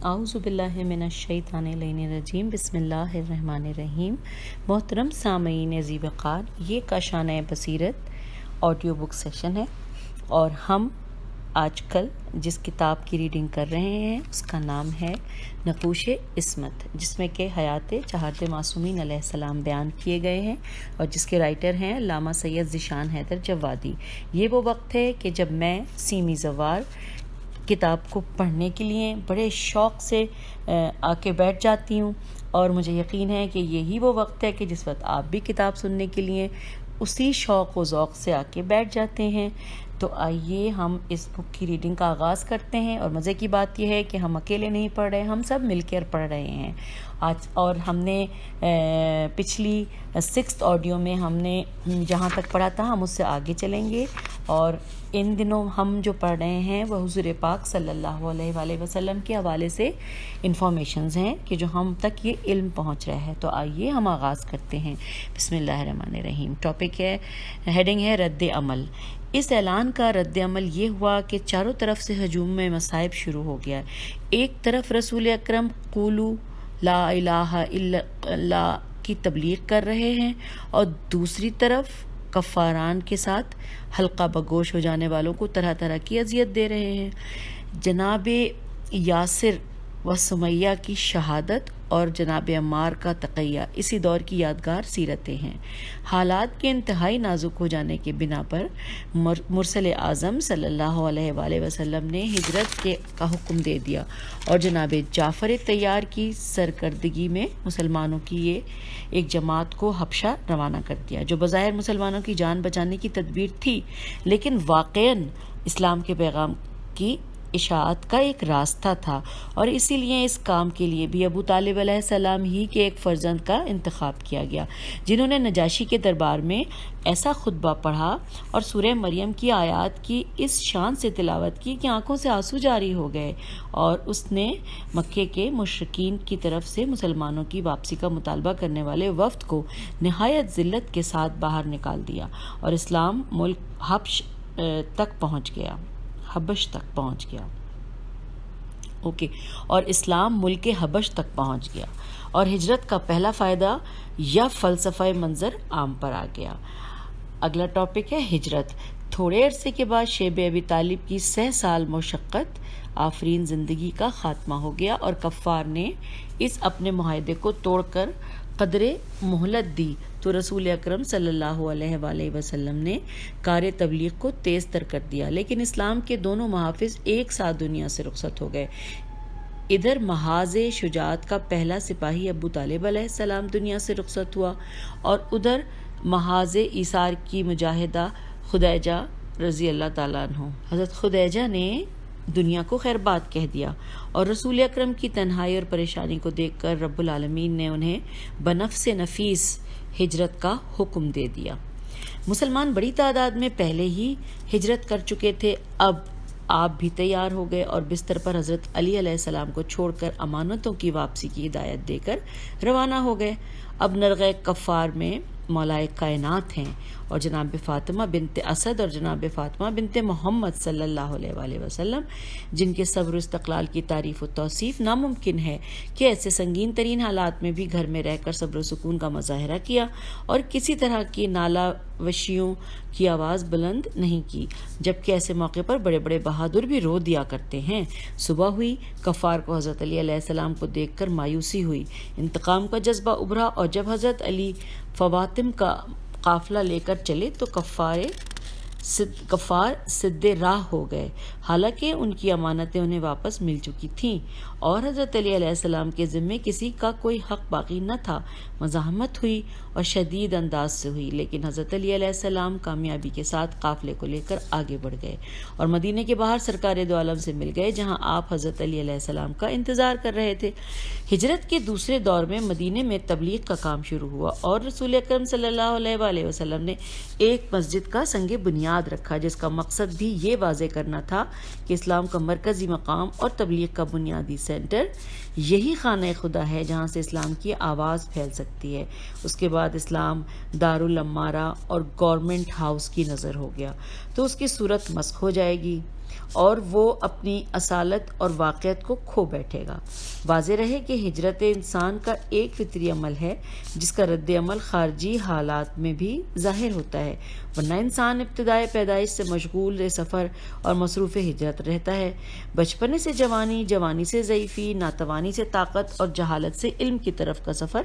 اعوذ باللہ من الشیطان الرجیم بسم اللہ الرحمن الرحیم۔ محترم سامعین ذی وقار، یہ کاشانۂ بصیرت آڈیو بک سیشن ہے اور ہم آج کل جس کتاب کی ریڈنگ کر رہے ہیں اس کا نام ہے نقوش عصمت، جس میں کہ حیات چہارت معصومین علیہ السلام بیان کیے گئے ہیں اور جس کے رائٹر ہیں علامہ سید ذیشان حیدر جوادی۔ یہ وہ وقت ہے کہ جب میں سیمی زوار کتاب کو پڑھنے کے لیے بڑے شوق سے آ کے بیٹھ جاتی ہوں، اور مجھے یقین ہے کہ یہی وہ وقت ہے کہ جس وقت آپ بھی کتاب سننے کے لیے اسی شوق و ذوق سے آ کے بیٹھ جاتے ہیں۔ تو آئیے ہم اس بک کی ریڈنگ کا آغاز کرتے ہیں، اور مزے کی بات یہ ہے کہ ہم اکیلے نہیں پڑھ رہے، ہم سب مل کر پڑھ رہے ہیں آج۔ اور ہم نے پچھلی 6 آڈیو میں ہم نے جہاں تک پڑھا تھا ہم اس سے آگے چلیں گے، اور ان دنوں ہم جو پڑھ رہے ہیں وہ حضور پاک صلی اللہ علیہ وآلہ وسلم کے حوالے سے انفارمیشنز ہیں کہ جو ہم تک یہ علم پہنچ رہا ہے۔ تو آئیے ہم آغاز کرتے ہیں۔ بسم اللہ الرحمن الرحیم۔ ٹاپک ہے، ہیڈنگ ہے رد عمل۔ اس اعلان کا رد عمل یہ ہوا کہ چاروں طرف سے ہجوم میں مصائب شروع ہو گیا۔ ایک طرف رسول اکرم قولوا لا الہ الا اللہ کی تبلیغ کر رہے ہیں، اور دوسری طرف کفاران کے ساتھ حلقہ بگوش ہو جانے والوں کو طرح طرح کی اذیت دے رہے ہیں۔ جناب یاسر و سمیہ کی شہادت اور جناب عمار کا تقیہ اسی دور کی یادگار سیرتیں ہیں۔ حالات کے انتہائی نازک ہو جانے کے بنا پر مرسل اعظم صلی اللہ علیہ وآلہ وسلم نے ہجرت کا حکم دے دیا، اور جناب جعفر طیار کی سرکردگی میں مسلمانوں کی ایک جماعت کو حبشہ روانہ کر دیا، جو بظاہر مسلمانوں کی جان بچانے کی تدبیر تھی، لیکن واقعاً اسلام کے پیغام کی اشاعت کا ایک راستہ تھا، اور اسی لیے اس کام کے لیے بھی ابو طالب علیہ السلام ہی کے ایک فرزند کا انتخاب کیا گیا، جنہوں نے نجاشی کے دربار میں ایسا خطبہ پڑھا اور سورہ مریم کی آیات کی اس شان سے تلاوت کی کہ آنکھوں سے آنسو جاری ہو گئے، اور اس نے مکے کے مشرکین کی طرف سے مسلمانوں کی واپسی کا مطالبہ کرنے والے وفد کو نہایت ذلت کے ساتھ باہر نکال دیا، اور اسلام ملک حبش تک پہنچ گیا۔ اور اسلام ملک حبش تک پہنچ گیا، اور ہجرت کا پہلا فائدہ یا فلسفہ منظر عام پر آ گیا۔ اگلا ٹاپک ہے ہجرت۔ تھوڑے عرصے کے بعد شیب ابی طالب کی 100 سال مشقت آفرین زندگی کا خاتمہ ہو گیا، اور کفار نے اس اپنے معاہدے کو توڑ کر قدرے مہلت دی تو رسول اکرم صلی اللہ علیہ وآلہ وسلم نے کار تبلیغ کو تیز تر کر دیا، لیکن اسلام کے دونوں محافظ ایک ساتھ دنیا سے رخصت ہو گئے۔ ادھر محاذ شجاعت کا پہلا سپاہی ابو طالب علیہ السلام دنیا سے رخصت ہوا، اور ادھر محاذ ایثار کی مجاہدہ خدیجہ رضی اللہ تعالیٰ عنہ، حضرت خدیجہ نے دنیا کو خیر بات کہہ دیا، اور رسول اکرم کی تنہائی اور پریشانی کو دیکھ کر رب العالمین نے انہیں بنفس نفیس ہجرت کا حکم دے دیا۔ مسلمان بڑی تعداد میں پہلے ہی ہجرت کر چکے تھے، اب آپ بھی تیار ہو گئے اور بستر پر حضرت علی علیہ السلام کو چھوڑ کر امانتوں کی واپسی کی ہدایت دے کر روانہ ہو گئے۔ اب نرغہ کفار میں مولائے کائنات ہیں، اور جناب فاطمہ بنت اسد اور جناب فاطمہ بنت محمد صلی اللہ علیہ وآلہ وسلم، جن کے صبر و استقلال کی تعریف و توصیف ناممکن ہے، کہ ایسے سنگین ترین حالات میں بھی گھر میں رہ کر صبر و سکون کا مظاہرہ کیا، اور کسی طرح کی نالہ وشیوں کی آواز بلند نہیں کی، جبکہ ایسے موقع پر بڑے بڑے بہادر بھی رو دیا کرتے ہیں۔ صبح ہوئی، کفار کو حضرت علی علیہ السلام کو دیکھ کر مایوسی ہوئی، انتقام کا جذبہ ابھرا، اور جب حضرت علی فواتم کا قافلہ لے کر چلے تو کفار سد راہ ہو گئے، حالانکہ ان کی امانتیں انہیں واپس مل چکی تھیں، اور حضرت علی علیہ السلام کے ذمے کسی کا کوئی حق باقی نہ تھا۔ مزاحمت ہوئی اور شدید انداز سے ہوئی، لیکن حضرت علی علیہ السلام کامیابی کے ساتھ قافلے کو لے کر آگے بڑھ گئے، اور مدینہ کے باہر سرکار دو عالم سے مل گئے، جہاں آپ حضرت علی علیہ السلام کا انتظار کر رہے تھے۔ ہجرت کے دوسرے دور میں مدینہ میں تبلیغ کا کام شروع ہوا، اور رسول اکرم صلی اللہ علیہ وآلہ وسلم نے ایک مسجد کا سنگ بنیاد رکھا، جس کا مقصد بھی یہ واضح کرنا تھا کہ اسلام کا مرکزی مقام اور تبلیغ کا بنیادی سینٹر یہی خانہ خدا ہے، جہاں سے اسلام کی آواز پھیل سکتی ہے۔ اس کے بعد اسلام دارالامارہ اور گورنمنٹ ہاؤس کی نظر ہو گیا تو اس کی صورت مسخ ہو جائے گی۔ اور وہ اپنی اصالت اور واقعیت کو کھو بیٹھے گا۔ واضح رہے کہ ہجرت انسان کا ایک فطری عمل ہے جس کا رد عمل خارجی حالات میں بھی ظاہر ہوتا ہے، ورنہ انسان ابتدائے پیدائش سے مشغول سفر اور مصروف ہجرت رہتا ہے۔ بچپنے سے جوانی، جوانی سے ضعیفی، ناتوانی سے طاقت اور جہالت سے علم کی طرف کا سفر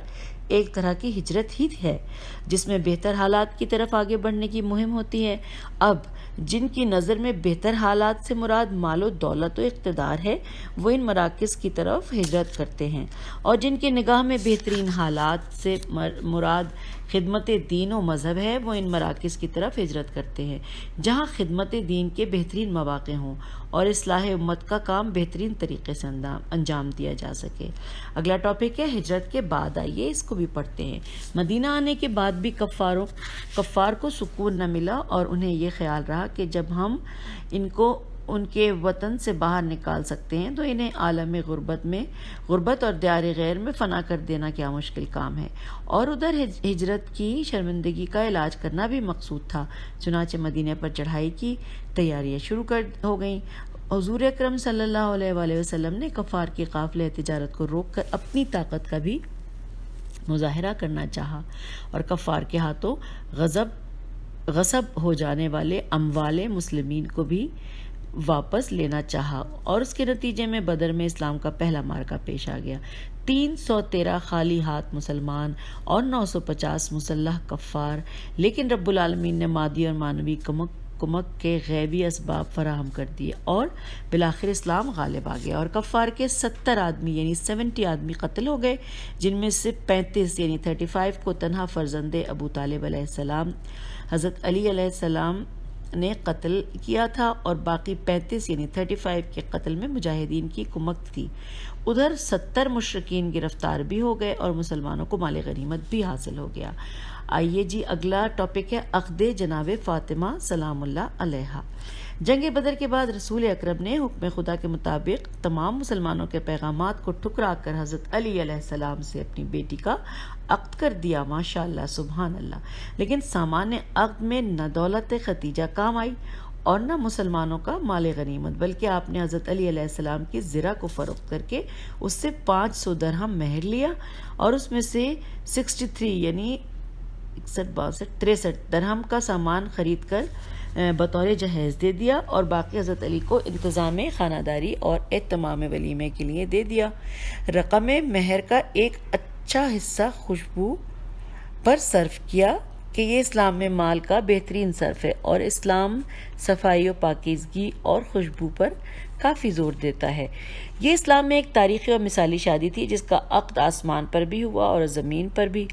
ایک طرح کی ہجرت ہی ہے جس میں بہتر حالات کی طرف آگے بڑھنے کی مہم ہوتی ہے۔ اب جن کی نظر میں بہتر حالات سے مراد مال و دولت و اقتدار ہے وہ ان مراکز کی طرف ہجرت کرتے ہیں، اور جن کی نگاہ میں بہترین حالات سے مراد خدمت دین و مذہب ہے وہ ان مراکز کی طرف ہجرت کرتے ہیں جہاں خدمت دین کے بہترین مواقع ہوں اور اصلاح امت کا کام بہترین طریقے سے انجام دیا جا سکے۔ اگلا ٹاپک ہے ہجرت کے بعد، آئیے اس کو بھی پڑھتے ہیں۔ مدینہ آنے کے بعد بھی کفار کو سکون نہ ملا اور انہیں یہ خیال رہا کہ جب ہم ان کو ان کے وطن سے باہر نکال سکتے ہیں تو انہیں عالم غربت اور دیار غیر میں فنا کر دینا کیا مشکل کام ہے، اور ادھر ہجرت کی شرمندگی کا علاج کرنا بھی مقصود تھا۔ چنانچہ مدینے پر چڑھائی کی تیاریاں شروع ہو گئیں۔ حضور اکرم صلی اللہ علیہ وآلہ وسلم نے کفار کی قافلہ تجارت کو روک کر اپنی طاقت کا بھی مظاہرہ کرنا چاہا اور کفار کے ہاتھوں غصب ہو جانے والے اموال مسلمین کو بھی واپس لینا چاہا، اور اس کے نتیجے میں بدر میں اسلام کا پہلا معرکہ پیش آ گیا۔ 313 خالی ہاتھ مسلمان اور 950 مسلح کفار، لیکن رب العالمین نے مادی اور معنوی کمک کے غیبی اسباب فراہم کر دیے اور بالآخر اسلام غالب آ گیا، اور کفار کے 70 آدمی یعنی 70 آدمی قتل ہو گئے، جن میں سے 35 یعنی 35 کو تنہا فرزند ابو طالب علیہ السلام حضرت علی علیہ السلام نے قتل کیا تھا، اور باقی 35 یعنی 35 کے قتل میں مجاہدین کی کمک تھی۔ ادھر 70 مشرکین گرفتار بھی ہو گئے اور مسلمانوں کو مال غنیمت بھی حاصل ہو گیا۔ آئیے جی اگلا ٹاپک ہے عقد جناب فاطمہ سلام اللہ علیہا۔ جنگ بدر کے بعد رسول اکرم نے حکم خدا کے مطابق تمام مسلمانوں کے پیغامات کو ٹھکرا کر حضرت علی علیہ السلام سے اپنی بیٹی کا عقد کر دیا، ماشاءاللہ سبحان اللہ۔ لیکن سامان عقد میں نہ دولت ختیجہ کام آئی اور نہ مسلمانوں کا مال غنیمت، بلکہ آپ نے حضرت علی علیہ السلام کی زرہ کو فروخت کر کے اس سے 500 درہم مہر لیا، اور اس میں سے 63 یعنی 63 درہم کا سامان خرید کر بطور جہیز دے دیا، اور باقی حضرت علی کو انتظام خانہ داری اور اہتمام ولیمے کے لیے دے دیا۔ رقم مہر کا ایک اچھا حصہ خوشبو پر صرف کیا کہ یہ اسلام میں مال کا بہترین صرف ہے، اور اسلام صفائی و پاکیزگی اور خوشبو پر کافی زور دیتا ہے۔ یہ اسلام میں ایک تاریخی اور مثالی شادی تھی جس کا عقد آسمان پر بھی ہوا اور زمین پر بھی،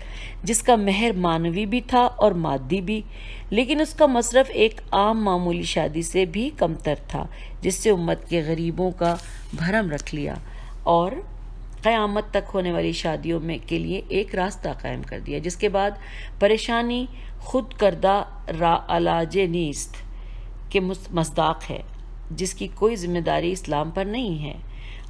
جس کا مہر معنوی بھی تھا اور مادی بھی، لیکن اس کا مصرف ایک عام معمولی شادی سے بھی کمتر تھا جس سے امت کے غریبوں کا بھرم رکھ لیا اور قیامت تک ہونے والی شادیوں میں کے لیے ایک راستہ قائم کر دیا، جس کے بعد پریشانی خود کردہ را علاج نیست کے مصداق ہے، جس کی کوئی ذمہ داری اسلام پر نہیں ہے۔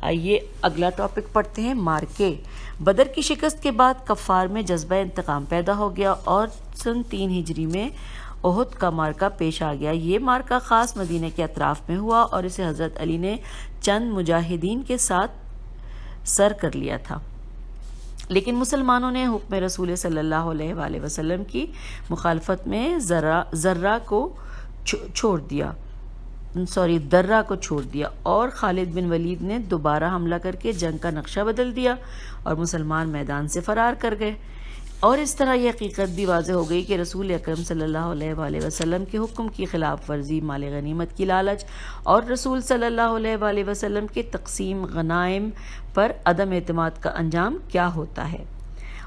آئیے اگلا ٹاپک پڑھتے ہیں، مارکے۔ بدر کی شکست کے بعد کفار میں جذبہ انتقام پیدا ہو گیا اور سن 3 ہجری میں احد کا مارکہ پیش آ گیا۔ یہ مارکہ خاص مدینے کے اطراف میں ہوا اور اسے حضرت علی نے چند مجاہدین کے ساتھ سر کر لیا تھا، لیکن مسلمانوں نے حکم رسول صلی اللہ علیہ وآلہ وسلم کی مخالفت میں درہ کو چھوڑ دیا اور خالد بن ولید نے دوبارہ حملہ کر کے جنگ کا نقشہ بدل دیا اور مسلمان میدان سے فرار کر گئے، اور اس طرح یہ حقیقت بھی واضح ہو گئی کہ رسول اکرم صلی اللہ علیہ وآلہ وسلم کے حکم کی خلاف ورزی، مال غنیمت کی لالچ اور رسول صلی اللہ علیہ وآلہ وسلم کے تقسیم غنائم پر عدم اعتماد کا انجام کیا ہوتا ہے،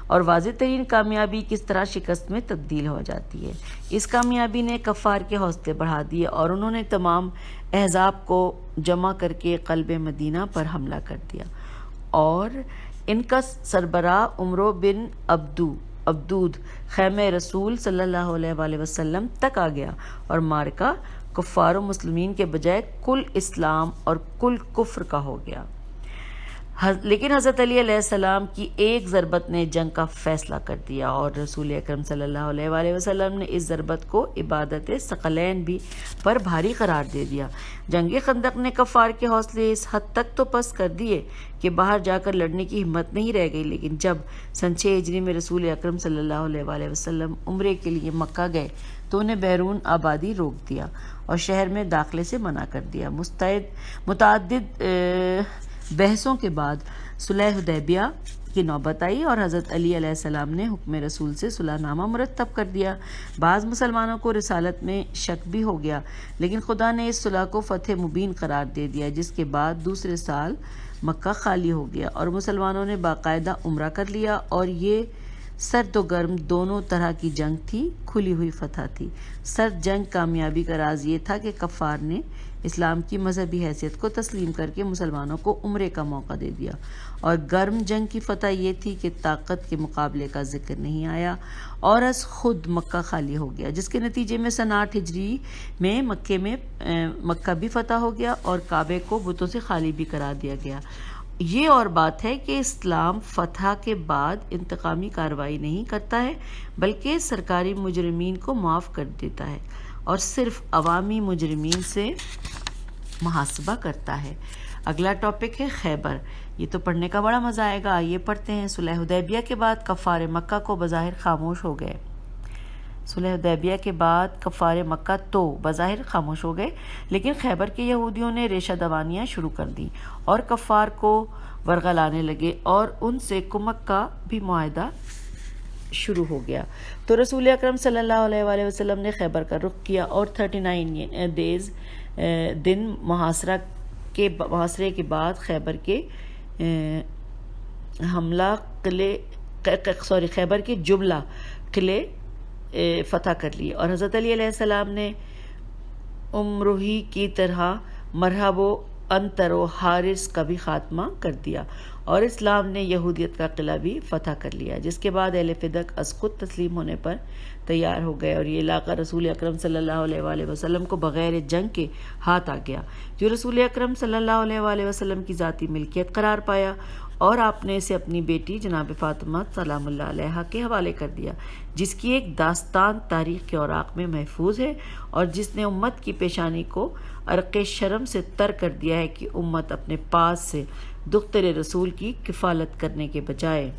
اور واضح ترین کامیابی کس طرح شکست میں تبدیل ہو جاتی ہے۔ اس کامیابی نے کفار کے حوصلے بڑھا دیے اور انہوں نے تمام احزاب کو جمع کر کے قلب مدینہ پر حملہ کر دیا، اور ان کا سربراہ عمرو بن عبدود خیمہ رسول صلی اللہ علیہ وآلہ وسلم تک آ گیا، اور مارکہ کفار و مسلمین کے بجائے کل اسلام اور کل کفر کا ہو گیا۔ لیکن حضرت علی علیہ السلام کی ایک ضربت نے جنگ کا فیصلہ کر دیا، اور رسول اکرم صلی اللہ علیہ وآلہ وسلم نے اس ضربت کو عبادت ثقلین بھی پر بھاری قرار دے دیا۔ جنگ خندق نے کفار کے حوصلے اس حد تک تو پست کر دیے کہ باہر جا کر لڑنے کی ہمت نہیں رہ گئی، لیکن جب سن 6 ہجری میں رسول اکرم صلی اللہ علیہ وآلہ وسلم عمرے کے لیے مکہ گئے تو انہیں بیرون آبادی روک دیا اور شہر میں داخلے سے منع کر دیا۔ متعدد بحثوں کے بعد صلح حدیبیہ کی نوبت آئی اور حضرت علی علیہ السلام نے حکم رسول سے صلح نامہ مرتب کر دیا۔ بعض مسلمانوں کو رسالت میں شک بھی ہو گیا، لیکن خدا نے اس صلح کو فتح مبین قرار دے دیا، جس کے بعد دوسرے سال مکہ خالی ہو گیا اور مسلمانوں نے باقاعدہ عمرہ کر لیا، اور یہ سرد و گرم دونوں طرح کی جنگ تھی، کھلی ہوئی فتح تھی۔ سرد جنگ کامیابی کا راز یہ تھا کہ کفار نے اسلام کی مذہبی حیثیت کو تسلیم کر کے مسلمانوں کو عمرے کا موقع دے دیا، اور گرم جنگ کی فتح یہ تھی کہ طاقت کے مقابلے کا ذکر نہیں آیا اور از خود مکہ خالی ہو گیا، جس کے نتیجے میں سن 8 ہجری میں مکہ بھی فتح ہو گیا اور کعبے کو بتوں سے خالی بھی قرار دیا گیا۔ یہ اور بات ہے کہ اسلام فتح کے بعد انتقامی کارروائی نہیں کرتا ہے، بلکہ سرکاری مجرمین کو معاف کر دیتا ہے اور صرف عوامی مجرمین سے محاسبہ کرتا ہے۔ اگلا ٹاپک ہے خیبر۔ یہ تو پڑھنے کا بڑا مزہ آئے گا، آئیے پڑھتے ہیں۔ صلح حدیبیہ کے بعد کفار مکہ کو بظاہر خاموش ہو گئے۔ صلح حدیبیہ کے بعد کفار مکہ تو بظاہر خاموش ہو گئے، لیکن خیبر کے یہودیوں نے ریشہ دوانیاں شروع کر دیں اور کفار کو ورغلانے لگے اور ان سے کمک کا بھی معاہدہ شروع ہو گیا۔ تو رسول اکرم صلی اللہ علیہ وآلہ وسلم نے خیبر کا رخ کیا اور 39 دن محاصرے کے بعد خیبر کے جملہ قلعے فتح کر لیے، اور حضرت علی علیہ السلام نے امروہی کی طرح مرحب و انتر و حارس کا بھی خاتمہ کر دیا، اور اسلام نے یہودیت کا قلعہ بھی فتح کر لیا، جس کے بعد اہل فدق از خود تسلیم ہونے پر تیار ہو گئے، اور یہ علاقہ رسول اکرم صلی اللہ علیہ وآلہ وسلم کو بغیر جنگ کے ہاتھ آ گیا، جو رسول اکرم صلی اللہ علیہ وآلہ وسلم کی ذاتی ملکیت قرار پایا، اور آپ نے اسے اپنی بیٹی جناب فاطمہ سلام اللہ علیہا کے حوالے کر دیا، جس کی ایک داستان تاریخ کے اوراق میں محفوظ ہے، اور جس نے امت کی پیشانی کو عرق شرم سے تر کر دیا ہے کہ امت اپنے پاس سے دختر رسول کی کفالت کرنے کے بجائے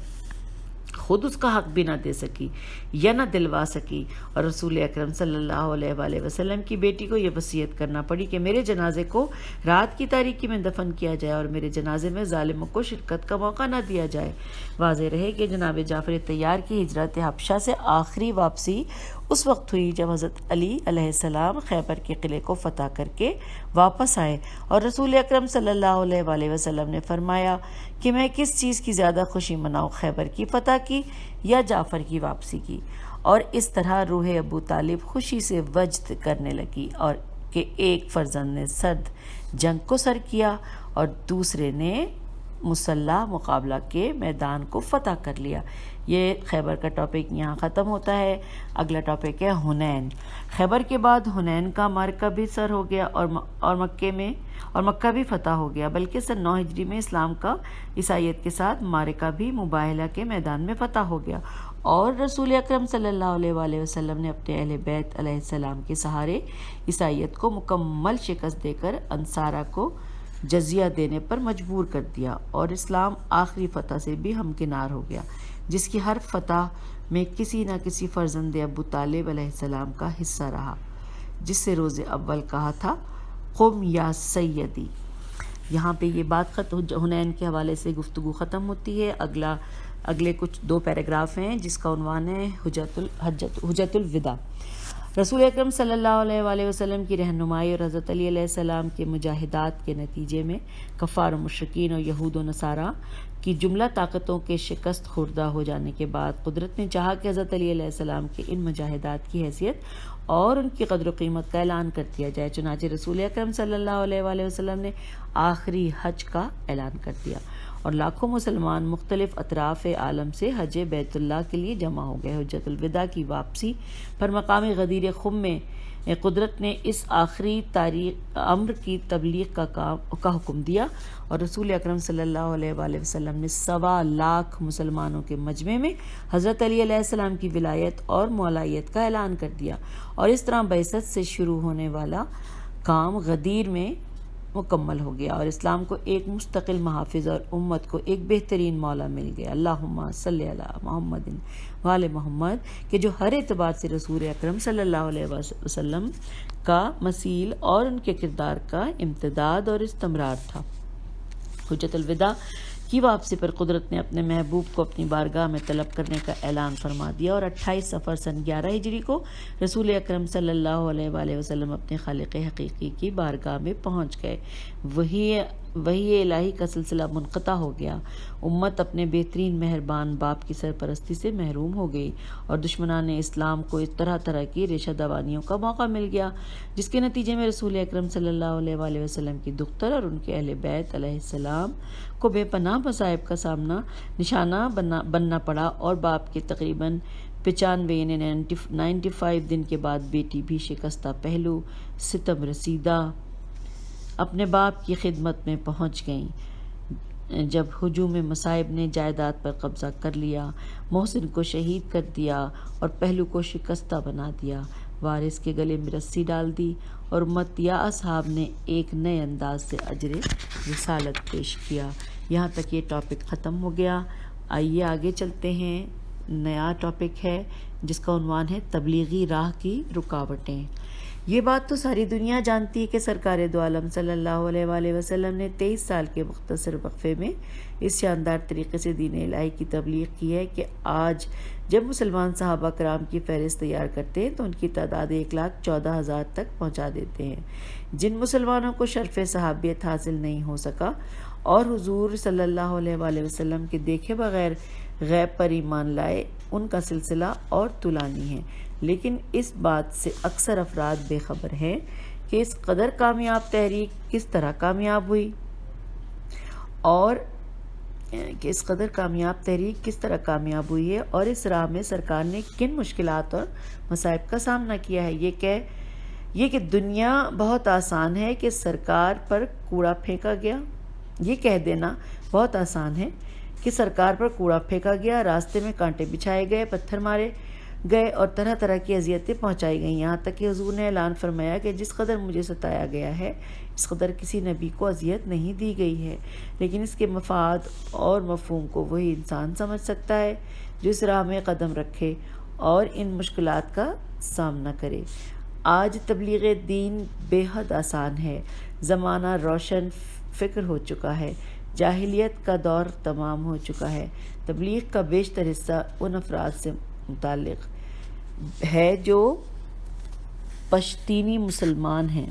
خود اس کا حق بھی نہ دے سکی یا نہ دلوا سکی، اور رسول اکرم صلی اللہ علیہ وآلہ وسلم کی بیٹی کو یہ وصیت کرنا پڑی کہ میرے جنازے کو رات کی تاریکی میں دفن کیا جائے اور میرے جنازے میں ظالموں کو شرکت کا موقع نہ دیا جائے۔ واضح رہے کہ جناب جعفر طیار کی ہجرت حبشہ سے آخری واپسی اس وقت ہوئی جب حضرت علی علیہ السلام خیبر کے قلعے کو فتح کر کے واپس آئے، اور رسول اکرم صلی اللہ علیہ وآلہ وسلم نے فرمایا کہ میں کس چیز کی زیادہ خوشی مناؤں، خیبر کی فتح کی یا جعفر کی واپسی کی، اور اس طرح روح ابو طالب خوشی سے وجد کرنے لگی، اور کہ ایک فرزند نے سرد جنگ کو سر کیا اور دوسرے نے مسلح مقابلہ کے میدان کو فتح کر لیا۔ یہ خیبر کا ٹاپک یہاں ختم ہوتا ہے۔ اگلا ٹاپک ہے حنین۔ خیبر کے بعد حنین کا معرکہ بھی سر ہو گیا اور مکہ بھی فتح ہو گیا، بلکہ سن 9 ہجری میں اسلام کا عیسائیت کے ساتھ معرکہ بھی مباہلہ کے میدان میں فتح ہو گیا، اور رسول اکرم صلی اللہ علیہ وآلہ وسلم نے اپنے اہل بیت علیہ السلام کے سہارے عیسائیت کو مکمل شکست دے کر انصارہ کو جزیہ دینے پر مجبور کر دیا، اور اسلام آخری فتح سے بھی ہمکنار ہو گیا، جس کی ہر فتح میں کسی نہ کسی فرزند ابو طالب علیہ السلام کا حصہ رہا، جس سے روز اول کہا تھا قم یا سیدی۔ یہاں پہ یہ بات حنین کے حوالے سے گفتگو ختم ہوتی ہے۔ اگلے کچھ 2 پیراگراف ہیں جس کا عنوان ہے حجت الوداع۔ رسول اکرم صلی اللہ علیہ وآلہ وسلم کی رہنمائی اور حضرت علی علیہ السلام کے مجاہدات کے نتیجے میں کفار و مشرکین اور یہود و نصارہ کی جملہ طاقتوں کے شکست خوردہ ہو جانے کے بعد قدرت نے چاہا کہ حضرت علی علیہ السلام کے ان مجاہدات کی حیثیت اور ان کی قدر و قیمت کا اعلان کر دیا جائے۔ چنانچہ رسول اکرم صلی اللہ علیہ وآلہ وسلم نے آخری حج کا اعلان کر دیا اور لاکھوں مسلمان مختلف اطراف عالم سے حج بیت اللہ کے لیے جمع ہو گئے۔ حجۃ الوداع کی واپسی پر مقام غدیر خم میں قدرت نے اس آخری امر کی تبلیغ کا حکم دیا اور رسول اکرم صلی اللہ علیہ وآلہ وسلم نے 1.25 لاکھ مسلمانوں کے مجمع میں حضرت علی علیہ السلام کی ولایت اور مولایت کا اعلان کر دیا، اور اس طرح بعثت سے شروع ہونے والا کام غدیر میں مکمل ہو گیا اور اسلام کو ایک مستقل محافظ اور امت کو ایک بہترین مولا مل گیا۔ اللہم صلی علی محمد وآل محمد، کہ جو ہر اعتبار سے رسول اکرم صلی اللہ علیہ وسلم کا مثیل اور ان کے کردار کا امتداد اور استمرار تھا۔ حجۃ الوداع کی واپسی پر قدرت نے اپنے محبوب کو اپنی بارگاہ میں طلب کرنے کا اعلان فرما دیا اور 28 صفر سن 11 ہجری کو رسول اکرم صلی اللہ علیہ وآلہ وسلم اپنے خالق حقیقی کی بارگاہ میں پہنچ گئے۔ وحی الہی کا سلسلہ منقطع ہو گیا، امت اپنے بہترین مہربان باپ کی سرپرستی سے محروم ہو گئی اور دشمنان اسلام کو اس طرح کی ریشہ دوانیوں کا موقع مل گیا، جس کے نتیجے میں رسول اکرم صلی اللہ علیہ وآلہ وسلم کی دختر اور ان کے اہل بیت علیہ السلام کو بے پناہ مصائب کا نشانہ بننا پڑا اور باپ کے تقریباً 95 دن کے بعد بیٹی بھی شکستہ پہلو ستم رسیدہ اپنے باپ کی خدمت میں پہنچ گئیں۔ جب ہجوم مصائب نے جائیداد پر قبضہ کر لیا، محسن کو شہید کر دیا اور پہلو کو شکستہ بنا دیا، وارث کے گلے میں رسی ڈال دی اور امت یا اصحاب نے ایک نئے انداز سے اجر رسالت پیش کیا۔ یہاں تک یہ ٹاپک ختم ہو گیا۔ آئیے آگے چلتے ہیں۔ نیا ٹاپک ہے جس کا عنوان ہے تبلیغی راہ کی رکاوٹیں۔ یہ بات تو ساری دنیا جانتی ہے کہ سرکار دو عالم صلی اللہ علیہ وآلہ وسلم نے 23 سال کے مختصر وقفے میں اس شاندار طریقے سے دین الہی کی تبلیغ کی ہے کہ آج جب مسلمان صحابہ کرام کی فہرست تیار کرتے ہیں تو ان کی تعداد 1,14,000 تک پہنچا دیتے ہیں۔ جن مسلمانوں کو شرف صحابیت حاصل نہیں ہو سکا اور حضور صلی اللہ علیہ وآلہ وسلم کے دیکھے بغیر غیب پر ایمان لائے، ان کا سلسلہ اور طولانی ہے، لیکن اس بات سے اکثر افراد بے خبر ہیں کہ اس قدر کامیاب تحریک کس طرح کامیاب ہوئی ہے اور اس راہ میں سرکار نے کن مشکلات اور مصائب کا سامنا کیا ہے۔ یہ کہ دنیا بہت آسان ہے کہ سرکار پر کوڑا پھینکا گیا، یہ کہہ دینا بہت آسان ہے کہ سرکار پر کوڑا پھینکا گیا، راستے میں کانٹے بچھائے گئے، پتھر مارے گئے اور طرح کی اذیتیں پہنچائی گئیں، یہاں تک کہ حضور نے اعلان فرمایا کہ جس قدر مجھے ستایا گیا ہے اس قدر کسی نبی کو اذیت نہیں دی گئی ہے، لیکن اس کے مفاد اور مفہوم کو وہی انسان سمجھ سکتا ہے جو اس راہ میں قدم رکھے اور ان مشکلات کا سامنا کرے۔ آج تبلیغ دین بے حد آسان ہے، زمانہ روشن فکر ہو چکا ہے، جاہلیت کا دور تمام ہو چکا ہے۔ تبلیغ کا بیشتر حصہ ان افراد سے متعلق ہے جو پشتینی مسلمان ہیں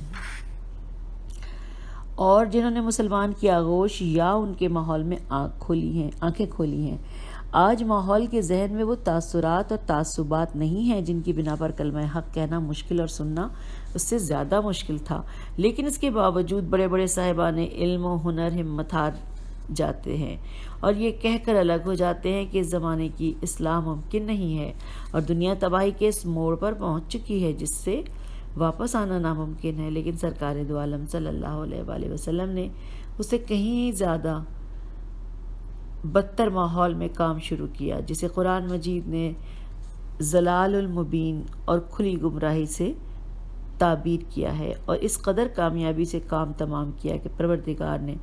اور جنہوں نے مسلمان کی آغوش یا ان کے ماحول میں آنکھیں کھولی ہیں۔ آج ماحول کے ذہن میں وہ تاثرات اور تعصبات نہیں ہیں جن کی بنا پر کلمہ حق کہنا مشکل اور سننا اس سے زیادہ مشکل تھا، لیکن اس کے باوجود بڑے بڑے صاحبان علم و ہنر ہمت ہار جاتے ہیں اور یہ کہہ کر الگ ہو جاتے ہیں کہ اس زمانے کی اصلاح ممکن نہیں ہے اور دنیا تباہی کے اس موڑ پر پہنچ چکی ہے جس سے واپس آنا ناممکن ہے، لیکن سرکار دو عالم صلی اللہ علیہ وآلہ وسلم نے اسے کہیں زیادہ بدتر ماحول میں کام شروع کیا، جسے قرآن مجید نے ضلال المبین اور کھلی گمراہی سے تعبیر کیا ہے اور اس قدر کامیابی سے کام تمام کیا کہ پروردگار نے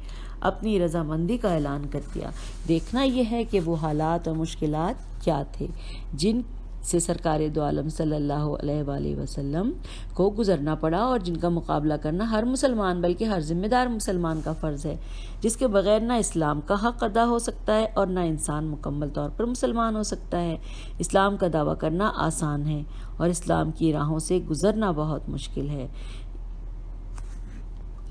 اپنی رضامندی کا اعلان کر دیا۔ دیکھنا یہ ہے کہ وہ حالات اور مشکلات کیا تھے جن سے سرکار دو عالم صلی اللہ علیہ وآلہ وسلم کو گزرنا پڑا اور جن کا مقابلہ کرنا ہر مسلمان بلکہ ہر ذمہ دار مسلمان کا فرض ہے، جس کے بغیر نہ اسلام کا حق ادا ہو سکتا ہے اور نہ انسان مکمل طور پر مسلمان ہو سکتا ہے۔ اسلام کا دعویٰ کرنا آسان ہے اور اسلام کی راہوں سے گزرنا بہت مشکل ہے۔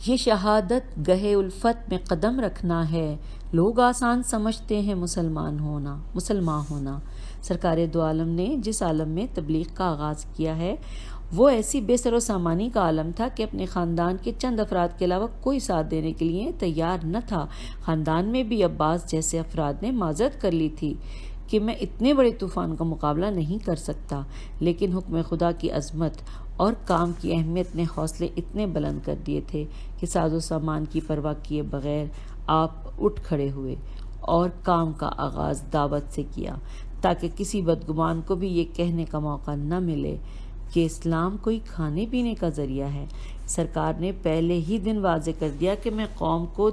یہ شہادت گہے الفت میں قدم رکھنا ہے، لوگ آسان سمجھتے ہیں مسلمان ہونا۔ سرکار دو عالم نے جس عالم میں تبلیغ کا آغاز کیا ہے وہ ایسی بے سر و سامانی کا عالم تھا کہ اپنے خاندان کے چند افراد کے علاوہ کوئی ساتھ دینے کے لیے تیار نہ تھا۔ خاندان میں بھی عباس جیسے افراد نے معذرت کر لی تھی کہ میں اتنے بڑے طوفان کا مقابلہ نہیں کر سکتا، لیکن حکم خدا کی عظمت اور کام کی اہمیت نے حوصلے اتنے بلند کر دیے تھے کہ ساز و سامان کی پرواہ کیے بغیر آپ اٹھ کھڑے ہوئے اور کام کا آغاز دعوت سے کیا، تاکہ کسی بدگمان کو بھی یہ کہنے کا موقع نہ ملے کہ اسلام کوئی کھانے پینے کا ذریعہ ہے۔ سرکار نے پہلے ہی دن واضح کر دیا کہ میں قوم کو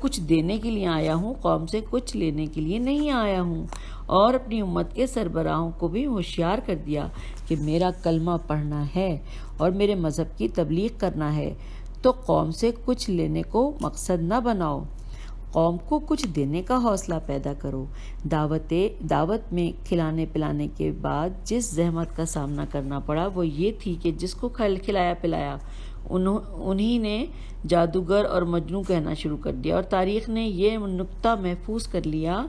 کچھ دینے کے لیے آیا ہوں، قوم سے کچھ لینے کے لیے نہیں آیا ہوں، اور اپنی امت کے سربراہوں کو بھی ہوشیار کر دیا کہ میرا کلمہ پڑھنا ہے اور میرے مذہب کی تبلیغ کرنا ہے، تو قوم سے کچھ لینے کو مقصد نہ بناؤ، قوم کو کچھ دینے کا حوصلہ پیدا کرو۔ دعوت میں کھلانے پلانے کے بعد جس زحمت کا سامنا کرنا پڑا وہ یہ تھی کہ جس کو کھلایا پلایا انہی نے جادوگر اور مجنوں کہنا شروع کر دیا، اور تاریخ نے یہ نکتہ محفوظ کر لیا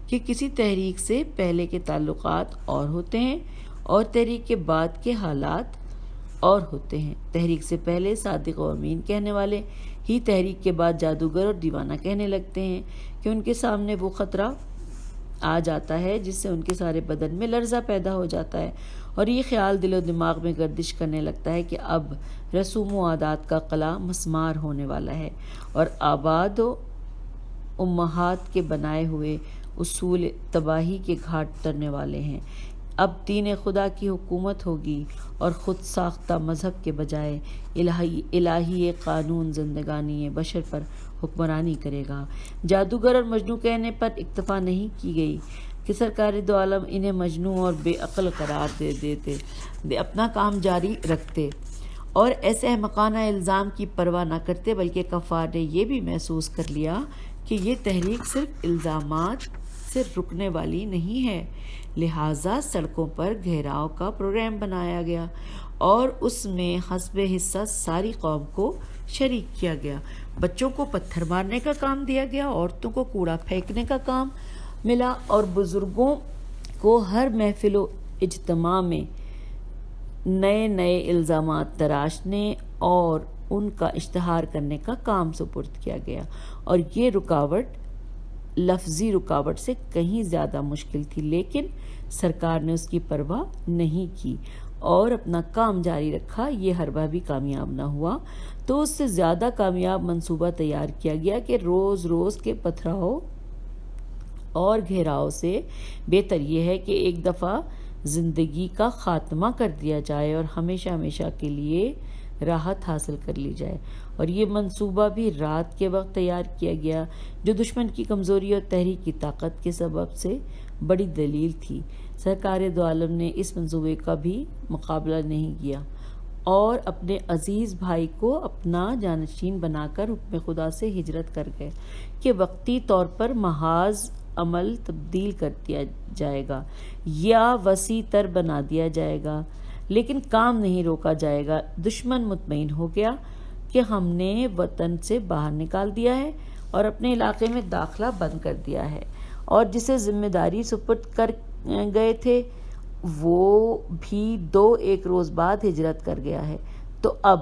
کہ کسی تحریک سے پہلے کے تعلقات اور ہوتے ہیں اور تحریک کے بعد کے حالات اور ہوتے ہیں۔ تحریک سے پہلے صادق و امین کہنے والے ہی تحریک کے بعد جادوگر اور دیوانہ کہنے لگتے ہیں کہ ان کے سامنے وہ خطرہ آ جاتا ہے جس سے ان کے سارے بدن میں لرزہ پیدا ہو جاتا ہے، اور یہ خیال دل و دماغ میں گردش کرنے لگتا ہے کہ اب رسوم و عادات کا قلعہ مسمار ہونے والا ہے اور آباد و امہات کے بنائے ہوئے اصول تباہی کے گھاٹ اترنے والے ہیں۔ اب دین خدا کی حکومت ہوگی اور خود ساختہ مذہب کے بجائے الہی قانون زندگانی بشر پر حکمرانی کرے گا۔ جادوگر اور مجنوں کہنے پر اکتفا نہیں کی گئی کہ سرکار دو عالم انہیں مجنوں اور بے عقل قرار دے اپنا کام جاری رکھتے اور ایسے احمقانہ الزام کی پرواہ نہ کرتے، بلکہ کفار نے یہ بھی محسوس کر لیا کہ یہ تحریک صرف الزامات سے رکنے والی نہیں ہے، لہٰذا سڑکوں پر گھیراؤ کا پروگرام بنایا گیا اور اس میں حسب حصہ ساری قوم کو شریک کیا گیا۔ بچوں کو پتھر مارنے کا کام دیا گیا، عورتوں کو کوڑا پھینکنے کا کام ملا اور بزرگوں کو ہر محفل و اجتماع میں نئے نئے الزامات تراشنے اور ان کا اشتہار کرنے کا کام سپرد کیا گیا، اور یہ رکاوٹ لفظی رکاوٹ سے کہیں زیادہ مشکل تھی، لیکن سرکار نے اس کی پرواہ نہیں کی اور اپنا کام جاری رکھا۔ یہ حربہ بھی کامیاب نہ ہوا تو اس سے زیادہ کامیاب منصوبہ تیار کیا گیا کہ روز روز کے پتھراؤ اور گھیراؤ سے بہتر یہ ہے کہ ایک دفعہ زندگی کا خاتمہ کر دیا جائے اور ہمیشہ ہمیشہ کے لیے راحت حاصل کر لی جائے، اور یہ منصوبہ بھی رات کے وقت تیار کیا گیا، جو دشمن کی کمزوری اور تحریک کی طاقت کے سبب سے بڑی دلیل تھی۔ سرکار دو عالم نے اس منصوبے کا بھی مقابلہ نہیں کیا اور اپنے عزیز بھائی کو اپنا جانشین بنا کر حکم خدا سے ہجرت کر گئے کہ وقتی طور پر محاذ عمل تبدیل کر دیا جائے گا یا وسیع تر بنا دیا جائے گا، لیکن کام نہیں روکا جائے گا۔ دشمن مطمئن ہو گیا کہ ہم نے وطن سے باہر نکال دیا ہے اور اپنے علاقے میں داخلہ بند کر دیا ہے، اور جسے ذمہ داری سپرد کر گئے تھے وہ بھی 2-1 روز بعد ہجرت کر گیا ہے، تو اب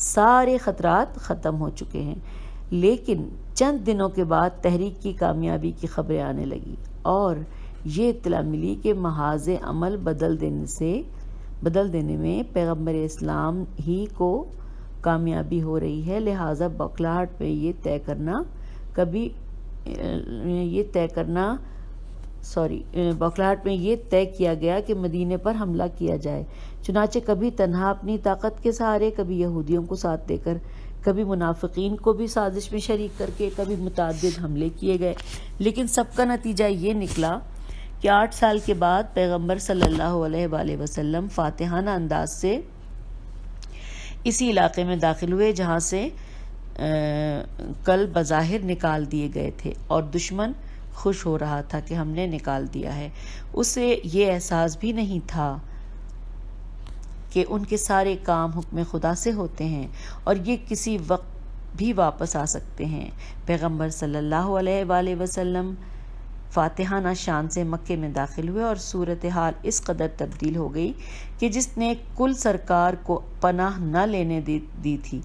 سارے خطرات ختم ہو چکے ہیں۔ لیکن چند دنوں کے بعد تحریک کی کامیابی کی خبریں آنے لگی اور یہ اطلاع ملی کہ محاذ عمل بدل دینے میں پیغمبر اسلام ہی کو کامیابی ہو رہی ہے، لہٰذا بوکلاہٹ میں یہ طے کیا گیا کہ مدینے پر حملہ کیا جائے۔ چنانچہ کبھی تنہا اپنی طاقت کے سہارے، کبھی یہودیوں کو ساتھ دے کر، کبھی منافقین کو بھی سازش میں شریک کر کے، کبھی متعدد حملے کیے گئے، لیکن سب کا نتیجہ یہ نکلا کہ 8 سال کے بعد پیغمبر صلی اللہ علیہ وآلہ وسلم فاتحانہ انداز سے اسی علاقے میں داخل ہوئے جہاں سے کل بظاہر نکال دیے گئے تھے، اور دشمن خوش ہو رہا تھا کہ ہم نے نکال دیا ہے۔ اسے یہ احساس بھی نہیں تھا کہ ان کے سارے کام حکم خدا سے ہوتے ہیں اور یہ کسی وقت بھی واپس آ سکتے ہیں۔ پیغمبر صلی اللہ علیہ وآلہ وسلم فاتحانہ شان سے مکے میں داخل ہوئے اور صورتحال اس قدر تبدیل ہو گئی کہ جس نے کل سرکار کو پناہ نہ لینے دی تھی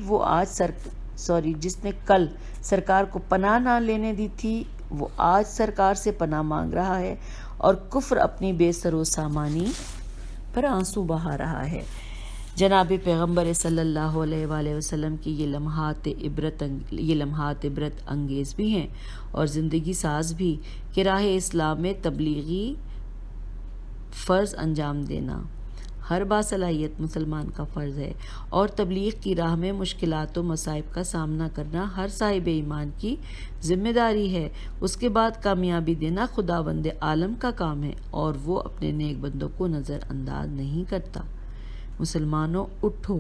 وہ آج جس نے کل سرکار کو پناہ نہ لینے دی تھی وہ آج سرکار سے پناہ مانگ رہا ہے اور کفر اپنی بے سر و سامانی پر آنسو بہا رہا ہے۔ جناب پیغمبر صلی اللہ علیہ وآلہ وسلم کی یہ لمحات عبرت انگیز بھی ہیں اور زندگی ساز بھی کہ راہ اسلام میں تبلیغی فرض انجام دینا ہر باصلاحیت مسلمان کا فرض ہے، اور تبلیغ کی راہ میں مشکلات و مصائب کا سامنا کرنا ہر صاحب ایمان کی ذمہ داری ہے۔ اس کے بعد کامیابی دینا خداوند عالم کا کام ہے اور وہ اپنے نیک بندوں کو نظر انداز نہیں کرتا۔ مسلمانوں اٹھو،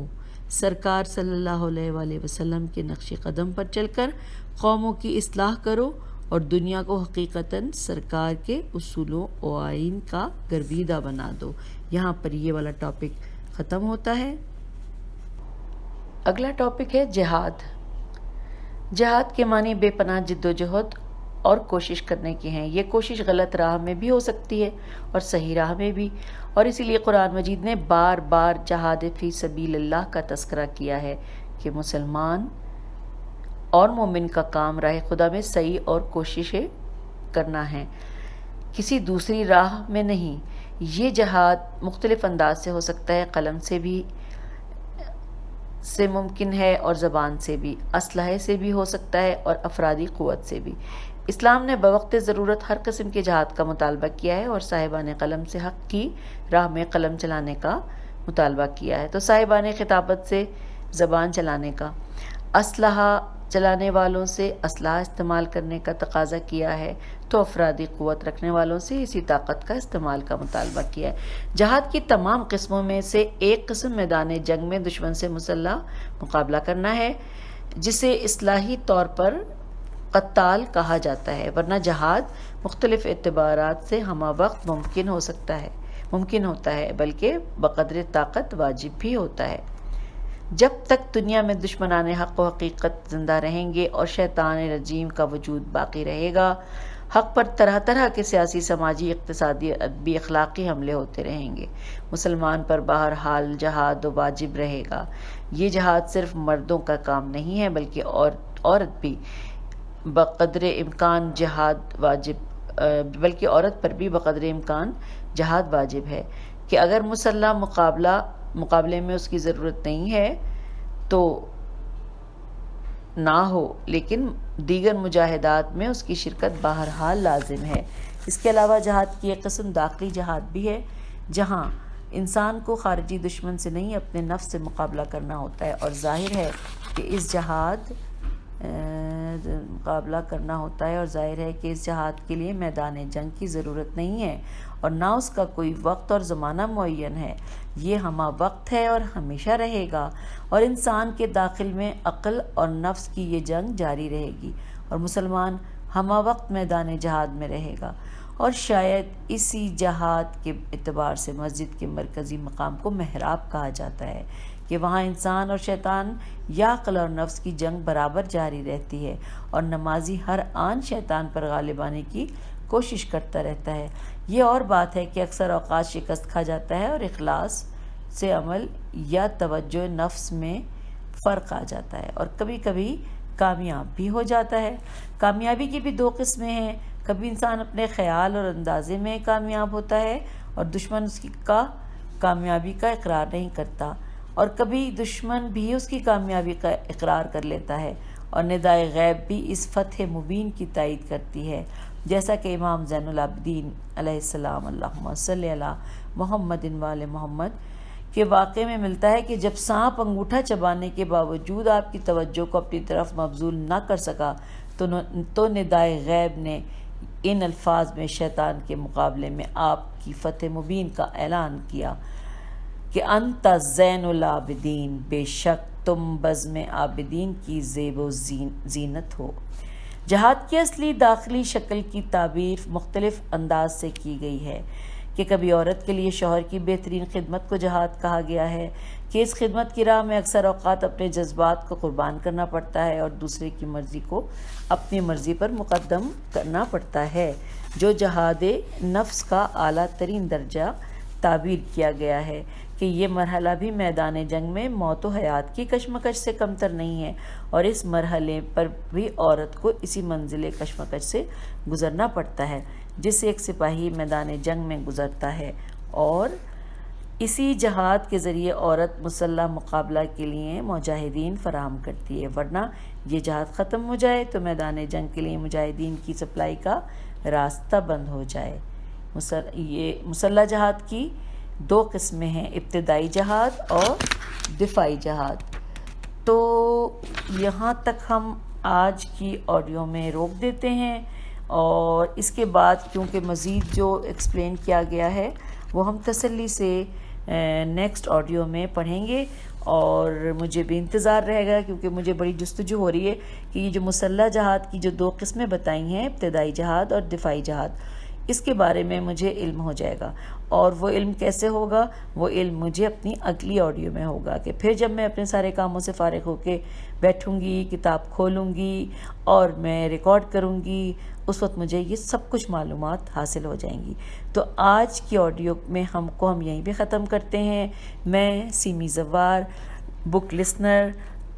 سرکار صلی اللہ علیہ وآلہ وسلم کے نقش قدم پر چل کر قوموں کی اصلاح کرو اور دنیا کو حقیقتاً سرکار کے اصولوں و آئین کا گرویدہ بنا دو۔ یہاں پر یہ والا ٹاپک ختم ہوتا ہے۔ اگلا ٹاپک ہے جہاد۔ جہاد کے معنی بے پناہ جد و جہد اور کوشش کرنے کے ہیں۔ یہ کوشش غلط راہ میں بھی ہو سکتی ہے اور صحیح راہ میں بھی، اور اسی لیے قرآن مجید نے بار بار جہاد فی سبیل اللہ کا تذکرہ کیا ہے کہ مسلمان اور مومن کا کام راہ خدا میں سعی اور کوششیں کرنا ہے، کسی دوسری راہ میں نہیں۔ یہ جہاد مختلف انداز سے ہو سکتا ہے، قلم سے ممکن ہے اور زبان سے بھی، اسلحے سے بھی ہو سکتا ہے اور افرادی قوت سے بھی۔ اسلام نے بوقت ضرورت ہر قسم کے جہاد کا مطالبہ کیا ہے اور صاحبان قلم سے حق کی راہ میں قلم چلانے کا مطالبہ کیا ہے، تو صاحبان خطابت سے زبان چلانے کا، اسلحہ چلانے والوں سے اسلحہ استعمال کرنے کا تقاضا کیا ہے، تو افرادی قوت رکھنے والوں سے اسی طاقت کا استعمال کا مطالبہ کیا ہے۔ جہاد کی تمام قسموں میں سے ایک قسم میدان جنگ میں دشمن سے مسلح مقابلہ کرنا ہے، جسے اصطلاحی طور پر قتال کہا جاتا ہے، ورنہ جہاد مختلف اعتبارات سے ہمہ وقت ممکن ہوتا ہے بلکہ بقدر طاقت واجب بھی ہوتا ہے۔ جب تک دنیا میں دشمنان حق و حقیقت زندہ رہیں گے اور شیطان رجیم کا وجود باقی رہے گا، حق پر طرح طرح کے سیاسی، سماجی، اقتصادی، ادبی، اخلاقی حملے ہوتے رہیں گے۔ مسلمان پر بہرحال جہاد واجب رہے گا۔ یہ جہاد صرف مردوں کا کام نہیں ہے بلکہ عورت بھی بقدر امکان عورت پر بھی بقدر امکان جہاد واجب ہے کہ اگر مسلح مقابلے میں اس کی ضرورت نہیں ہے تو نہ ہو، لیکن دیگر مجاہدات میں اس کی شرکت بہرحال لازم ہے۔ اس کے علاوہ جہاد کی ایک قسم داخلی جہاد بھی ہے، جہاں انسان کو خارجی دشمن سے نہیں اپنے نفس سے مقابلہ کرنا ہوتا ہے، اور ظاہر ہے کہ اس جہاد کے لیے میدان جنگ کی ضرورت نہیں ہے اور نہ اس کا کوئی وقت اور زمانہ معین ہے۔ یہ ہمہ وقت ہے اور ہمیشہ رہے گا، اور انسان کے داخل میں عقل اور نفس کی یہ جنگ جاری رہے گی، اور مسلمان ہمہ وقت میدان جہاد میں رہے گا۔ اور شاید اسی جہاد کے اعتبار سے مسجد کے مرکزی مقام کو محراب کہا جاتا ہے کہ وہاں انسان اور شیطان یا عقل اور نفس کی جنگ برابر جاری رہتی ہے، اور نمازی ہر آن شیطان پر غالب آنے کی کوشش کرتا رہتا ہے۔ یہ اور بات ہے کہ اکثر اوقات شکست کھا جاتا ہے اور اخلاص سے عمل یا توجہ نفس میں فرق آ جاتا ہے، اور کبھی کبھی کامیاب بھی ہو جاتا ہے۔ کامیابی کی بھی دو قسمیں ہیں، کبھی انسان اپنے خیال اور اندازے میں کامیاب ہوتا ہے اور دشمن اس کی کامیابی کا اقرار نہیں کرتا، اور کبھی دشمن بھی اس کی کامیابی کا اقرار کر لیتا ہے، اور ندائے غیب بھی اس فتح مبین کی تائید کرتی ہے، جیسا کہ امام زین العابدین علیہ السلام اللہم صلی علی محمد وآل محمد کے واقعے میں ملتا ہے کہ جب سانپ انگوٹھا چبانے کے باوجود آپ کی توجہ کو اپنی طرف مبذول نہ کر سکا تو ندائے غیب نے ان الفاظ میں شیطان کے مقابلے میں آپ کی فتح مبین کا اعلان کیا کہ انت زین العابدین، بے شک تم بزم عابدین کی زیب و زینت ہو۔ جہاد کی اصلی داخلی شکل کی تعبیر مختلف انداز سے کی گئی ہے کہ کبھی عورت کے لیے شوہر کی بہترین خدمت کو جہاد کہا گیا ہے، کہ اس خدمت کی راہ میں اکثر اوقات اپنے جذبات کو قربان کرنا پڑتا ہے اور دوسرے کی مرضی کو اپنی مرضی پر مقدم کرنا پڑتا ہے، جو جہاد نفس کا اعلیٰ ترین درجہ تعبیر کیا گیا ہے، کہ یہ مرحلہ بھی میدان جنگ میں موت و حیات کی کشمکش سے کمتر نہیں ہے، اور اس مرحلے پر بھی عورت کو اسی منزل کشمکش سے گزرنا پڑتا ہے جس سے ایک سپاہی میدان جنگ میں گزرتا ہے، اور اسی جہاد کے ذریعے عورت مسلح مقابلہ کے لیے مجاہدین فراہم کرتی ہے، ورنہ یہ جہاد ختم ہو جائے تو میدان جنگ کے لیے مجاہدین کی سپلائی کا راستہ بند ہو جائے۔ یہ مسلح جہاد کی 2 قسمیں ہیں، ابتدائی جہاد اور دفاعی جہاد۔ تو یہاں تک ہم آج کی آڈیو میں روک دیتے ہیں، اور اس کے بعد کیونکہ مزید جو ایکسپلین کیا گیا ہے وہ ہم تسلی سے نیکسٹ آڈیو میں پڑھیں گے، اور مجھے بھی انتظار رہے گا کیونکہ مجھے بڑی جستجو ہو رہی ہے کہ یہ جو مسلح جہاد کی جو 2 قسمیں بتائی ہیں، ابتدائی جہاد اور دفاعی جہاد، اس کے بارے میں مجھے علم ہو جائے گا، اور وہ علم کیسے ہوگا؟ وہ علم مجھے اپنی اگلی آڈیو میں ہوگا، کہ پھر جب میں اپنے سارے کاموں سے فارغ ہو کے بیٹھوں گی، کتاب کھولوں گی اور میں ریکارڈ کروں گی، اس وقت مجھے یہ سب کچھ معلومات حاصل ہو جائیں گی۔ تو آج کی آڈیو میں ہم یہیں پہ ختم کرتے ہیں۔ میں سیمی زوار بک لسنر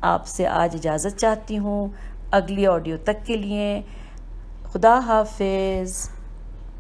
آپ سے آج اجازت چاہتی ہوں، اگلی آڈیو تک کے لیے خدا حافظ۔